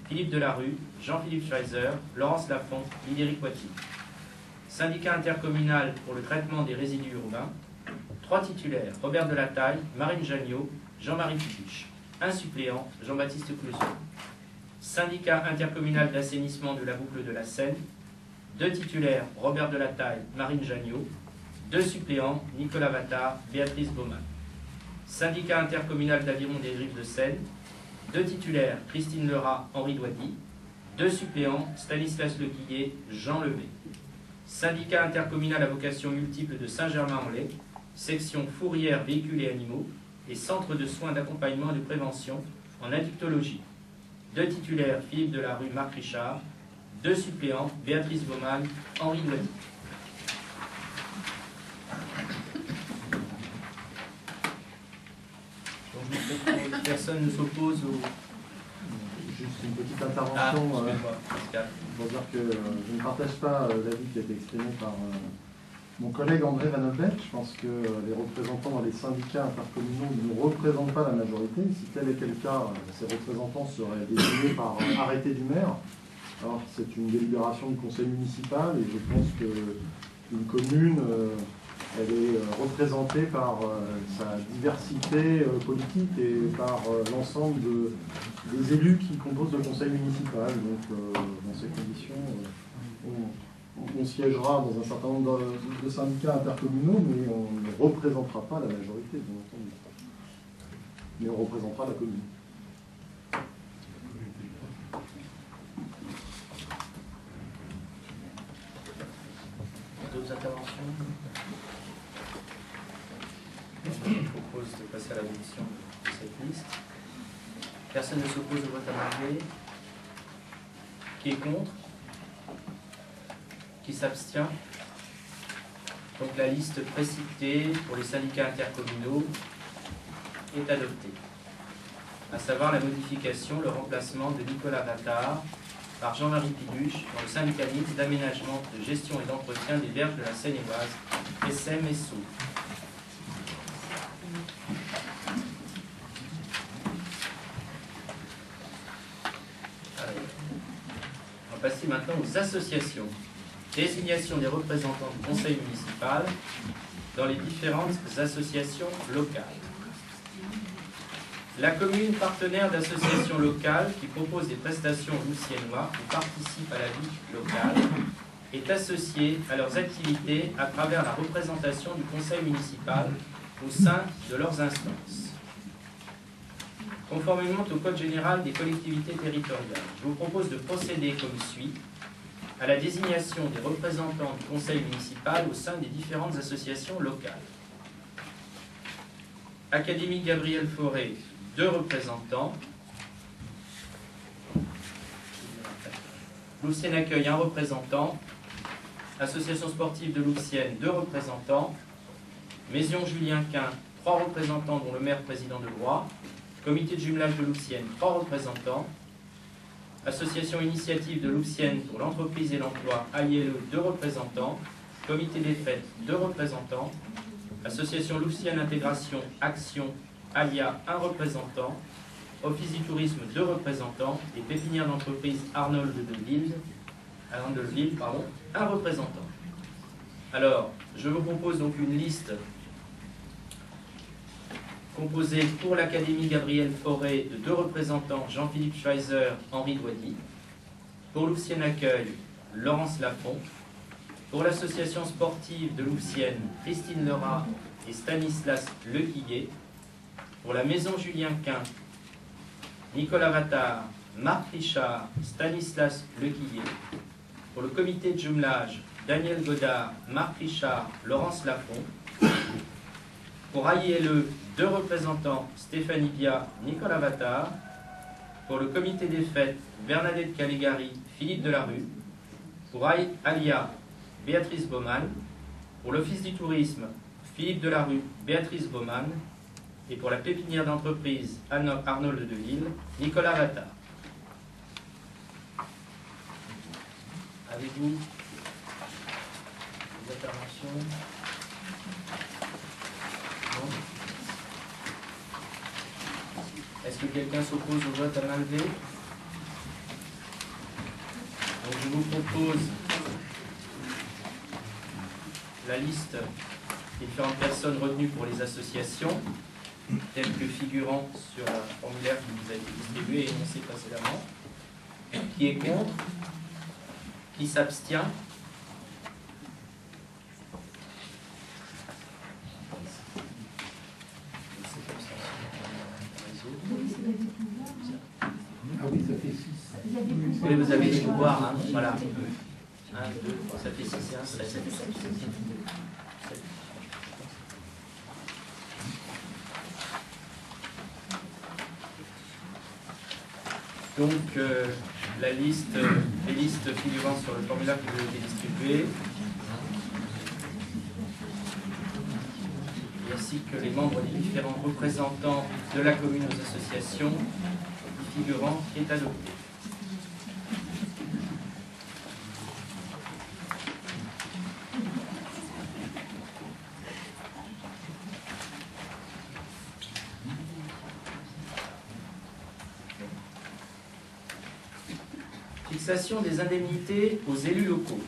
Philippe Delarue, Jean-Philippe Schreiser, Laurence Lafont, Lidéric Poitiers. Syndicat intercommunal pour le traitement des résidus urbains. 3 titulaires, Robert Delataille, Marine Jagnot, Jean-Marie Piduche. 1 suppléant, Jean-Baptiste Closieux. Syndicat intercommunal d'assainissement de la boucle de la Seine. 2 titulaires, Robert Delataille, Marine Jagnot. 2 suppléants, Nicolas Vattard, Béatrice Baumann. Syndicat intercommunal d'aviron des rives de Seine. 2 titulaires, Christine Lerat, Henri Douady. 2 suppléants, Stanislas Lequillet, Jean Levé. Syndicat intercommunal à vocation multiple de Saint-Germain-en-Laye. Section fourrière, véhicules et animaux. Et centre de soins d'accompagnement et de prévention en addictologie. 2 titulaires, Philippe Delarue, Marc Richard. 2 suppléants, Béatrice Baumann, Henri Douady. Donc, personne ne s'oppose au... Juste une petite intervention Pascal. pour dire que je ne partage pas l'avis qui a été exprimé par mon collègue André Van Opbeck. Je pense que les représentants dans les syndicats intercommunaux ne représentent pas la majorité. Si tel était le cas, ces représentants seraient désignés par arrêté du maire. Alors c'est une délibération du conseil municipal et je pense qu'une commune, elle est représentée par sa diversité politique et par l'ensemble des élus qui composent le conseil municipal. Donc dans ces conditions, on siégera dans un certain nombre de syndicats intercommunaux, mais on ne représentera pas la majorité, bien entendu. Mais on représentera la commune. D'autres interventions? Je propose de passer à l'adoption de cette liste. Personne ne s'oppose au vote à main levée. Qui est contre? Qui s'abstient? Donc la liste précitée pour les syndicats intercommunaux est adoptée. À savoir la modification, le remplacement de Nicolas Vattard par Jean-Marie Piduche dans le syndicat mixte d'aménagement, de gestion et d'entretien des berges de la Seine-et-Oise, SM-SO. On va passer maintenant aux associations. Désignation des représentants du conseil municipal dans les différentes associations locales. La commune partenaire d'associations locales qui proposent des prestations lousiennois ou participent à la vie locale est associée à leurs activités à travers la représentation du conseil municipal au sein de leurs instances. Conformément au Code général des collectivités territoriales, je vous propose de procéder comme suit à la désignation des représentants du conseil municipal au sein des différentes associations locales. Académie Gabriel Fauré, 2 représentants. Louvciennes Accueil, 1 représentant. Association sportive de Louvciennes, 2 représentants. Maison Julien Quint, 3 représentants dont le maire président de droit. Comité de jumelage de Louvciennes, 3 représentants. Association initiative de Louvciennes pour l'entreprise et l'emploi, AILE, 2 représentants. Comité des fêtes, 2 représentants. Association Louvciennes Intégration Action, ALIA, 1 représentant. Office du tourisme, 2 représentants. Et pépinière d'entreprise Arnold de Lille, 1 représentant. Alors, je vous propose donc une liste composée pour l'Académie Gabriel Fauré de 2 représentants, Jean-Philippe Schweizer, Henri Douady. Pour Louvciennes Accueil, Laurence Lafont. Pour l'association sportive de Louvciennes, Christine Lerat et Stanislas Lequillet. Pour la maison Julien Quint, Nicolas Vattard, Marc Richard, Stanislas Lequillet. Pour le comité de jumelage, Daniel Godard, Marc Richard, Laurence Lafont. Pour AILE, 2 représentants, Stéphanie Bia, Nicolas Vattard. Pour le comité des fêtes, Bernadette Caligari, Philippe Delarue. Pour ALIA, Béatrice Baumann. Pour l'Office du tourisme, Philippe Delarue, Béatrice Baumann. Et pour la pépinière d'entreprise, Arnold de Lille, Nicolas Vattard. Avez-vous des interventions? Non. Est-ce que quelqu'un s'oppose au vote à main levée? Donc je vous propose la liste des différentes personnes retenues pour les associations, telles que figurant sur un formulaire qui vous a été distribué et énoncé précédemment. Qui est contre? Qui s'abstient? Ah oui, ça fait 6. Oui, vous avez les pouvoirs, hein, voilà. 1, 2, 3, ça fait 6 et 1, 7. Donc, les listes figurant sur le formulaire qui vous a été distribué, ainsi que les membres des différents représentants de la commune aux associations figurant qui est adopté. Fixation des indemnités aux élus locaux.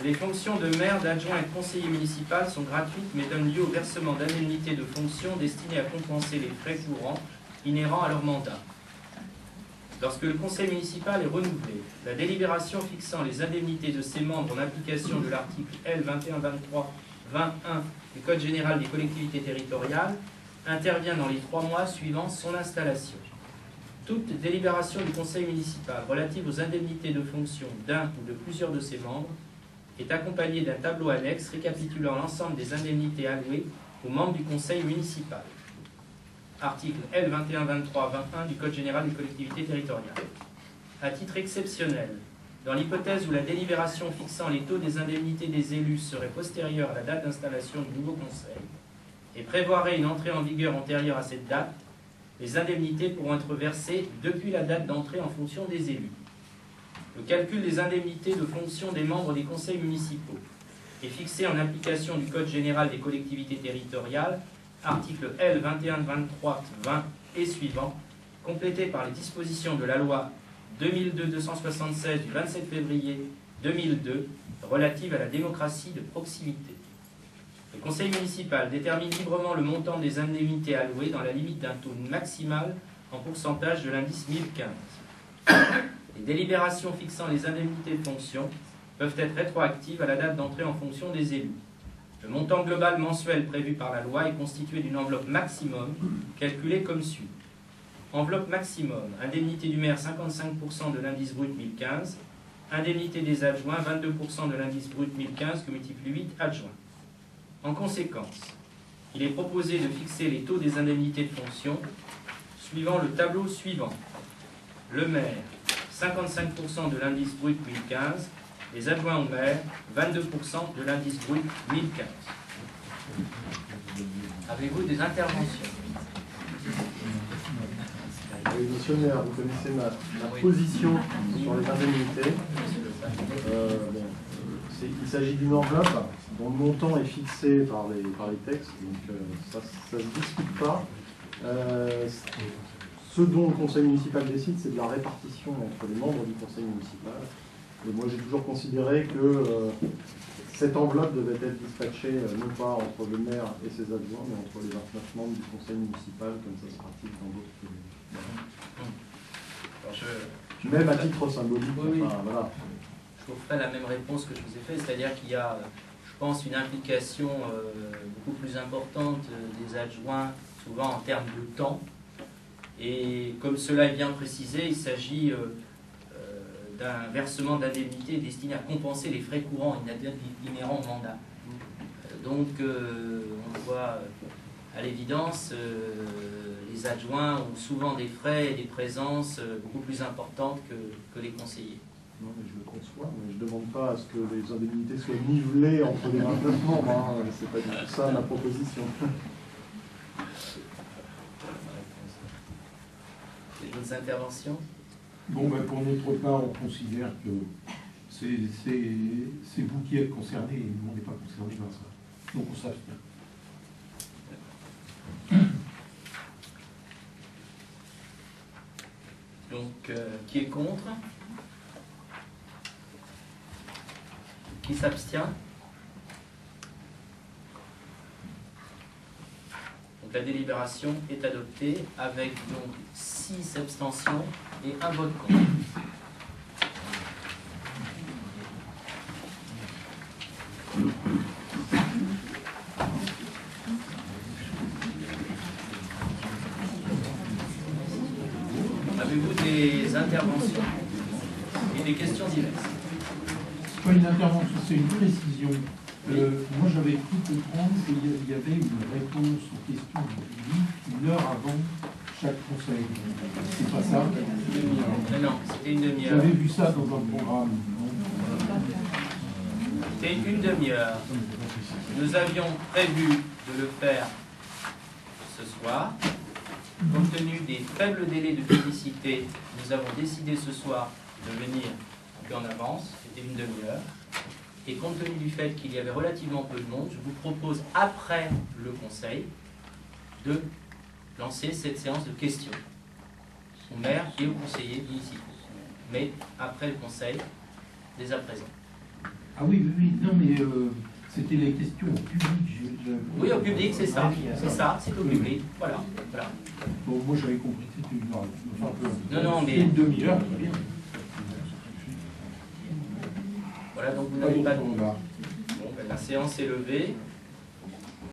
Les fonctions de maire, d'adjoint et de conseiller municipal sont gratuites mais donnent lieu au versement d'indemnités de fonction destinées à compenser les frais courants inhérents à leur mandat. Lorsque le conseil municipal est renouvelé, la délibération fixant les indemnités de ses membres en application de l'article L. 2123-21 du Code général des collectivités territoriales intervient dans les 3 mois suivant son installation. Toute délibération du conseil municipal relative aux indemnités de fonction d'un ou de plusieurs de ses membres est accompagnée d'un tableau annexe récapitulant l'ensemble des indemnités allouées aux membres du conseil municipal. Article L. 2123-21 du Code général des collectivités territoriales. À titre exceptionnel, dans l'hypothèse où la délibération fixant les taux des indemnités des élus serait postérieure à la date d'installation du nouveau conseil et prévoirait une entrée en vigueur antérieure à cette date, les indemnités pourront être versées depuis la date d'entrée en fonction des élus. Le calcul des indemnités de fonction des membres des conseils municipaux est fixé en application du Code général des collectivités territoriales, article L. 2123-20 et suivants, complété par les dispositions de la loi 2002-276 du 27 février 2002 relative à la démocratie de proximité. Le conseil municipal détermine librement le montant des indemnités allouées dans la limite d'un taux maximal en pourcentage de l'indice 1015. Les délibérations fixant les indemnités de fonction peuvent être rétroactives à la date d'entrée en fonction des élus. Le montant global mensuel prévu par la loi est constitué d'une enveloppe maximum calculée comme suit. Enveloppe maximum, indemnité du maire 55% de l'indice brut 1015, indemnité des adjoints 22% de l'indice brut 1015 que multiplie 8 adjoints. En conséquence, il est proposé de fixer les taux des indemnités de fonction suivant le tableau suivant. Le maire, 55% de l'indice brut 1015, les adjoints au maire, 22% de l'indice brut 1015. Avez-vous des interventions? Oui, monsieur le maire, vous connaissez ma position sur les indemnités. Il s'agit d'une enveloppe dont le montant est fixé par les textes, donc ça ne se discute pas. Ce dont le conseil municipal décide, c'est de la répartition entre les membres du conseil municipal. Et moi, j'ai toujours considéré que cette enveloppe devait être dispatchée non pas entre le maire et ses adjoints, mais entre les 29 membres du conseil municipal, comme ça se pratique dans d'autres pays. Même à titre symbolique. Oui, enfin, voilà. Je vous ferai la même réponse que je vous ai faite, c'est-à-dire qu'il y a, je pense, une implication beaucoup plus importante des adjoints, souvent en termes de temps. Et comme cela est bien précisé, il s'agit d'un versement d'indemnité destiné à compenser les frais courants inhérents au mandat. Donc, on voit à l'évidence, les adjoints ont souvent des frais et des présences beaucoup plus importantes que les conseillers. Non, mais je le conçois, mais je ne demande pas à ce que les indemnités soient nivelées entre les 29 membres. Hein. C'est pas du tout ça ma proposition. D'autres interventions? Bon, ben, pour notre part, on considère que c'est vous qui êtes concernés et nous, on n'est pas concernés par ça. Donc on s'abstient. Donc, qui est contre? Qui s'abstient? Donc la délibération est adoptée avec donc 6 abstentions et 1 vote contre. Avez-vous des interventions et des questions diverses? C'est pas une intervention, c'est une précision. Moi, j'avais cru comprendre qu'il y avait une réponse aux questions du public 1 heure avant chaque conseil. C'est pas ça? Non, c'était une demi-heure. J'avais vu ça dans un programme. C'était une demi-heure. Nous avions prévu de le faire ce soir. Compte tenu des faibles délais de publicité, nous avons décidé ce soir de venir un peu en avance. C'était une demi-heure. Et compte tenu du fait qu'il y avait relativement peu de monde, je vous propose, après le conseil, de lancer cette séance de questions au maire et aux conseillers municipaux. Mais après le conseil, dès à présent. Ah oui, oui, oui. Non, mais c'était les questions au public. Oui, au public, c'est ça. C'est ça, c'est au public. Voilà. Voilà. Bon, moi, j'avais compris que c'était une heure. Enfin, Non, non, mais... une demi-heure, très bien. Voilà, donc vous n'avez pas de... Bon, Bon, ben, la séance est levée.